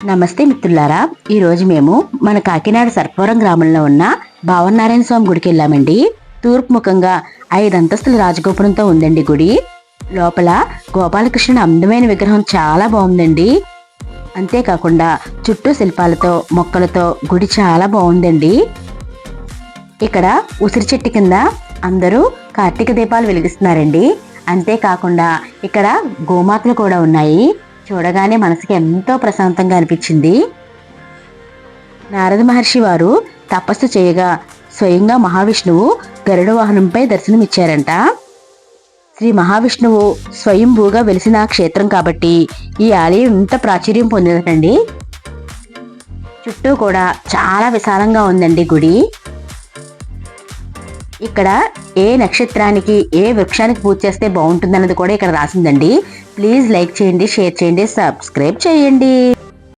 నమస్తే మిత్రులారా, ఈరోజు మేము మన కాకినాడ సర్పవరం గ్రామంలో ఉన్న భావనారాయణ స్వామి గుడికి వెళ్ళామండి. తూర్పు ముఖంగా 5 అంతస్తుల రాజగోపురంతో ఉందండి గుడి. లోపల గోపాలకృష్ణుడి అందమైన విగ్రహం చాలా బాగుందండి. అంతేకాకుండా చుట్టూ శిల్పాలతో మొక్కలతో గుడి చాలా బాగుందండి. ఇక్కడ ఉసిరి చెట్టు కింద అందరూ కార్తీక దీపాలు వెలిగిస్తున్నారండి. అంతేకాకుండా ఇక్కడ గోమాతలు కూడా ఉన్నాయి. చూడగానే మనసుకి ఎంతో ప్రశాంతంగా అనిపించింది. నారద మహర్షి వారు తపస్సు చేయగా స్వయంగా మహావిష్ణువు గరుడ వాహనంపై దర్శనమిచ్చారంట. శ్రీ మహావిష్ణువు స్వయంభూగా వెలిసిన క్షేత్రం కాబట్టి ఈ ఆలయం ఇంత ప్రాచుర్యం పొందిందండి. చుట్టూ కూడా చాలా విశాలంగా ఉందండి గుడి. ఇక్కడ ఏ నక్షత్రానికి ఏ వృక్షానికి పూజ చేస్తే బాగుంటుందన్నది కూడా ఇక్కడ రాసిందండి. ప్లీజ్ లైక్ చేయండి, షేర్ చేయండి, సబ్స్క్రైబ్ చేయండి.